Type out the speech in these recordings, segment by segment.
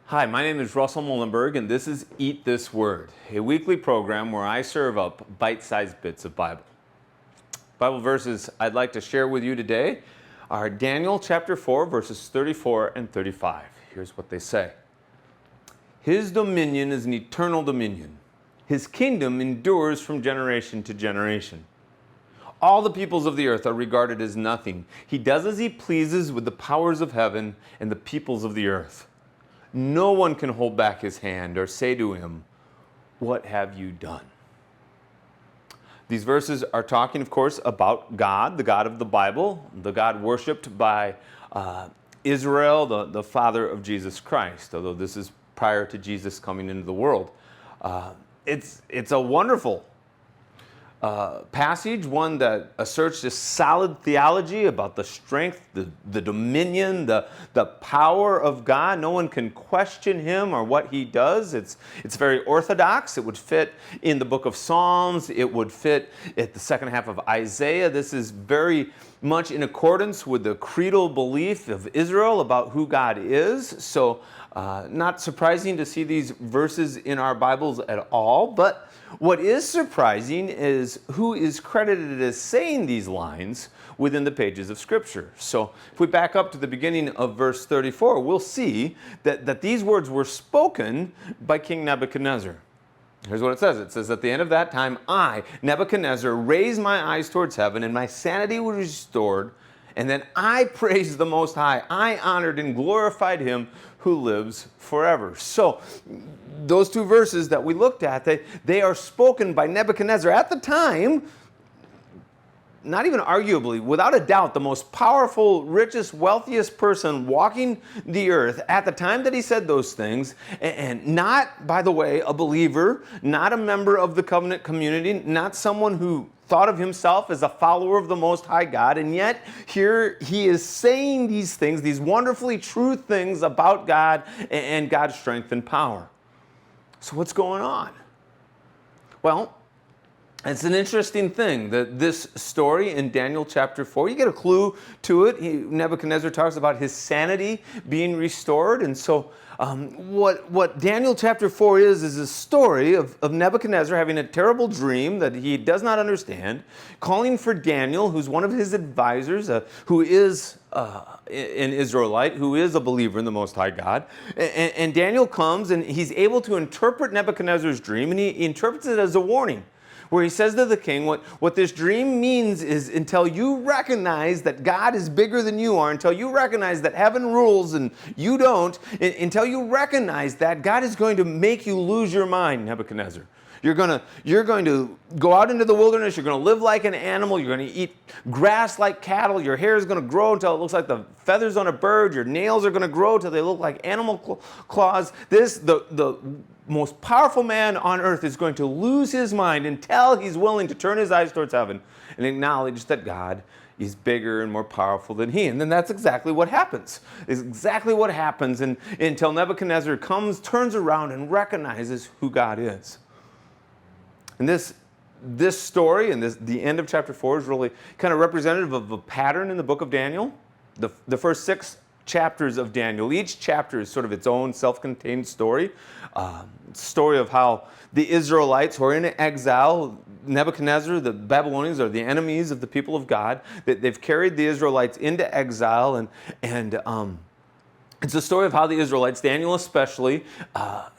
Hi, my name is Russell Mullenberg, and this is Eat This Word, a weekly program where I serve up bite-sized bits of Bible. Bible verses I'd like to share with you today are Daniel chapter 4, verses 34 and 35. Here's what they say. His dominion is an eternal dominion. His kingdom endures from generation to generation. All the peoples of the earth are regarded as nothing. He does as he pleases with the powers of heaven and the peoples of the earth. No one can hold back his hand or say to him, "What have you done?" These verses are talking, of course, about God, the God of the Bible, the God worshipped by Israel, the father of Jesus Christ, although this is prior to Jesus coming into the world. It's a wonderful passage, one that asserts this solid theology about the strength, the dominion, the power of God. No one can question him or what he does. It's very orthodox. It would fit in the book of Psalms. It would fit at the second half of Isaiah. This is very much in accordance with the creedal belief of Israel about who God is. So not surprising to see these verses in our Bibles at all, but what is surprising is who is credited as saying these lines within the pages of Scripture. So if we back up to the beginning of verse 34, we'll see that these words were spoken by King Nebuchadnezzar. Here's what it says. It says, "At the end of that time, I, Nebuchadnezzar, raised my eyes towards heaven, and my sanity was restored. And then I praised the Most High. I honored and glorified him who lives forever." So those two verses that we looked at, they are spoken by Nebuchadnezzar at the time, not even arguably, without a doubt, the most powerful, richest, wealthiest person walking the earth at the time that he said those things, and not, by the way, a believer, not a member of the covenant community, not someone who thought of himself as a follower of the Most High God, and yet here he is saying these things, these wonderfully true things about God and God's strength and power. So what's going on? Well, it's an interesting thing that this story in Daniel chapter 4, you get a clue to it. Nebuchadnezzar talks about his sanity being restored. And so what Daniel chapter 4 is a story of Nebuchadnezzar having a terrible dream that he does not understand, calling for Daniel, who's one of his advisors, who is an Israelite, who is a believer in the Most High God. And Daniel comes and he's able to interpret Nebuchadnezzar's dream, and he interprets it as a warning, where he says to the king, what this dream means is until you recognize that God is bigger than you are, until you recognize that heaven rules and you don't, until you recognize that, God is going to make you lose your mind, Nebuchadnezzar. You're going to go out into the wilderness. You're going to live like an animal. You're going to eat grass like cattle. Your hair is going to grow until it looks like the feathers on a bird. Your nails are going to grow until they look like animal claws. The most powerful man on earth is going to lose his mind until he's willing to turn his eyes towards heaven and acknowledge that God is bigger and more powerful than he. And then that's exactly what happens. It's exactly what happens until Nebuchadnezzar turns around and recognizes who God is. And this story and the end of chapter 4 is really kind of representative of a pattern in the book of Daniel. The first 6 chapters of Daniel, each chapter is sort of its own self-contained story. Story of how the Israelites who are in exile, Nebuchadnezzar, the Babylonians are the enemies of the people of God. They've carried the Israelites into exile, and it's a story of how the Israelites, Daniel especially,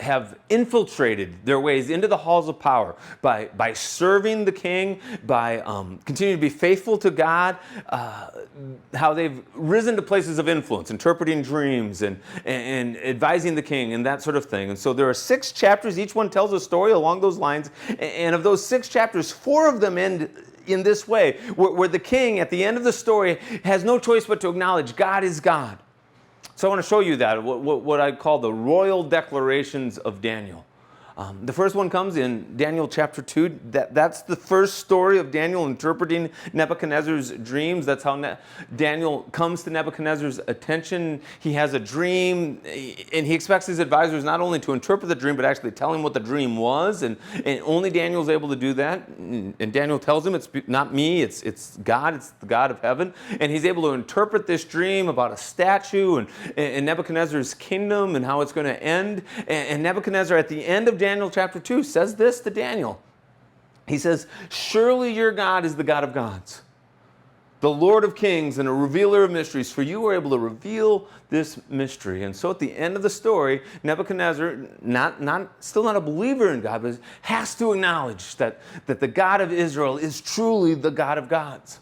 have infiltrated their ways into the halls of power by serving the king, by continuing to be faithful to God, how they've risen to places of influence, interpreting dreams and advising the king and that sort of thing. And so there are 6 chapters. Each one tells a story along those lines. And of those 6 chapters, 4 of them end in this way, where the king, at the end of the story, has no choice but to acknowledge God is God. So I want to show you that, what I call the royal declarations of Daniel. The first one comes in Daniel chapter 2. That's the first story of Daniel interpreting Nebuchadnezzar's dreams. That's how Daniel comes to Nebuchadnezzar's attention. He has a dream, and he expects his advisors not only to interpret the dream, but actually tell him what the dream was. And only Daniel's able to do that. And Daniel tells him, it's not me, it's God, it's the God of heaven. And he's able to interpret this dream about a statue and Nebuchadnezzar's kingdom and how it's going to end. And Nebuchadnezzar, at the end of Daniel chapter 2, says this to Daniel. He says, "Surely your God is the God of gods, the Lord of kings and a revealer of mysteries, for you were able to reveal this mystery." And so at the end of the story, Nebuchadnezzar, still not a believer in God, but has to acknowledge that the God of Israel is truly the God of gods.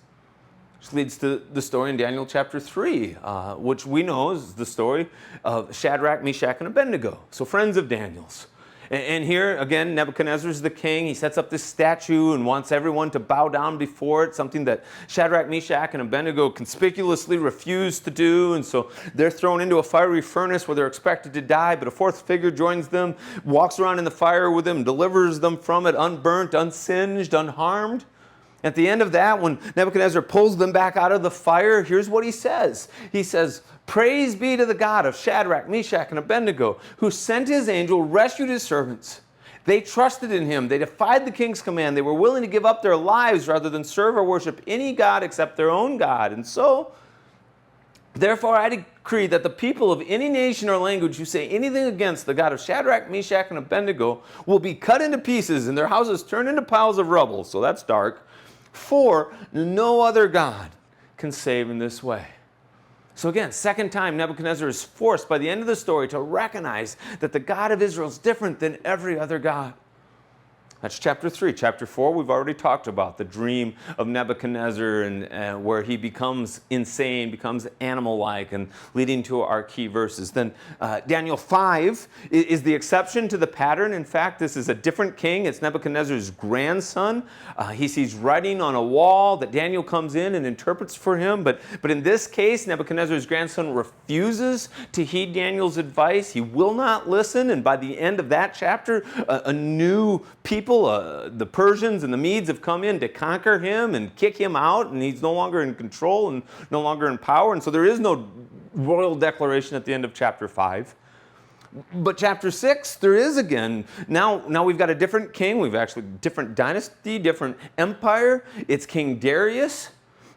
Which leads to the story in Daniel chapter 3, which we know is the story of Shadrach, Meshach, and Abednego. So friends of Daniel's. And here, again, Nebuchadnezzar is the king. He sets up this statue and wants everyone to bow down before it, something that Shadrach, Meshach, and Abednego conspicuously refuse to do. And so they're thrown into a fiery furnace where they're expected to die, but a fourth figure joins them, walks around in the fire with them, delivers them from it unburnt, unsinged, unharmed. At the end of that, when Nebuchadnezzar pulls them back out of the fire, here's what he says. He says, "Praise be to the God of Shadrach, Meshach, and Abednego, who sent his angel, rescued his servants. They trusted in him. They defied the king's command. They were willing to give up their lives rather than serve or worship any god except their own God. And so, therefore, I decree that the people of any nation or language who say anything against the God of Shadrach, Meshach, and Abednego will be cut into pieces and their houses turned into piles of rubble." So that's dark. "For no other God can save in this way." So again, second time Nebuchadnezzar is forced by the end of the story to recognize that the God of Israel is different than every other God. That's chapter 3. Chapter 4, we've already talked about the dream of Nebuchadnezzar and where he becomes insane, becomes animal-like, and leading to our key verses. Then Daniel 5 is the exception to the pattern. In fact, this is a different king. It's Nebuchadnezzar's grandson. He sees writing on a wall that Daniel comes in and interprets for him. But in this case, Nebuchadnezzar's grandson refuses to heed Daniel's advice. He will not listen. And by the end of that chapter, a new people, the Persians and the Medes, have come in to conquer him and kick him out, and he's no longer in control and no longer in power. And so there is no royal declaration at the end of chapter 5. But chapter 6, there is again. Now we've got a different king. We've actually different dynasty, different empire. It's King Darius.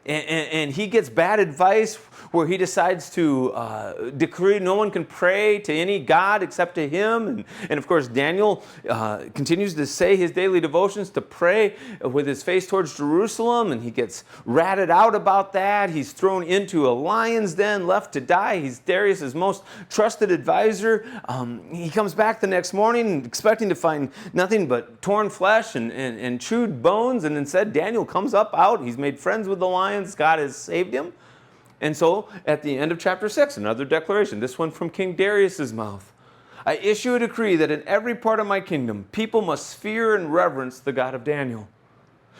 And he gets bad advice where he decides to decree no one can pray to any god except to him. And of course, Daniel continues to say his daily devotions to pray with his face towards Jerusalem, and he gets ratted out about that. He's thrown into a lion's den, left to die. He's Darius's most trusted advisor. He comes back the next morning expecting to find nothing but torn flesh and chewed bones, and instead Daniel comes up out. He's made friends with the lions. God has saved him. And so at the end of chapter 6, another declaration, this one from King Darius's mouth. "I issue a decree that in every part of my kingdom, people must fear and reverence the God of Daniel.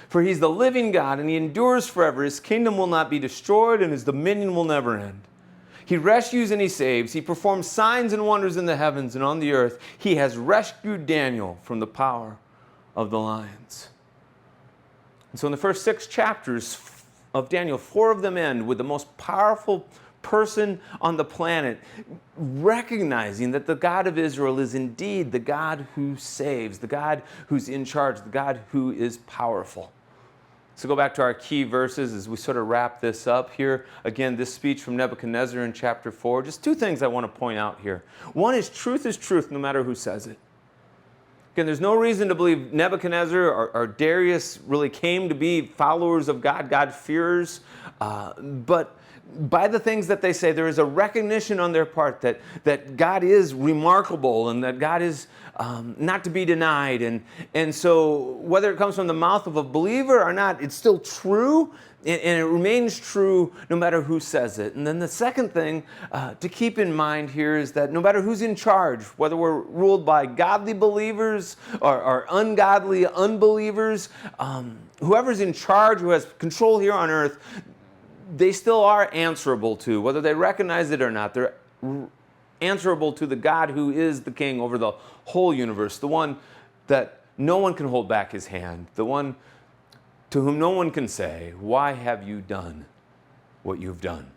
For he's the living God and he endures forever. His kingdom will not be destroyed and his dominion will never end. He rescues and he saves. He performs signs and wonders in the heavens and on the earth. He has rescued Daniel from the power of the lions." And so in the first 6 chapters of Daniel, 4 of them end with the most powerful person on the planet recognizing that the God of Israel is indeed the God who saves, the God who's in charge, the God who is powerful. So go back to our key verses as we sort of wrap this up here. Again, this speech from Nebuchadnezzar in chapter 4. Just 2 things I want to point out here. One is truth no matter who says it. Again, there's no reason to believe Nebuchadnezzar or Darius really came to be followers of God, God-fearers. But by the things that they say, there is a recognition on their part that God is remarkable and that God is not to be denied. And so whether it comes from the mouth of a believer or not, it's still true. And it remains true no matter who says it. And then the second thing to keep in mind here is that no matter who's in charge, whether we're ruled by godly believers or ungodly unbelievers, whoever's in charge, who has control here on earth, they still are answerable to, whether they recognize it or not. They're answerable to the God who is the king over the whole universe, the one that no one can hold back his hand, the one to whom no one can say, "Why have you done what you've done?"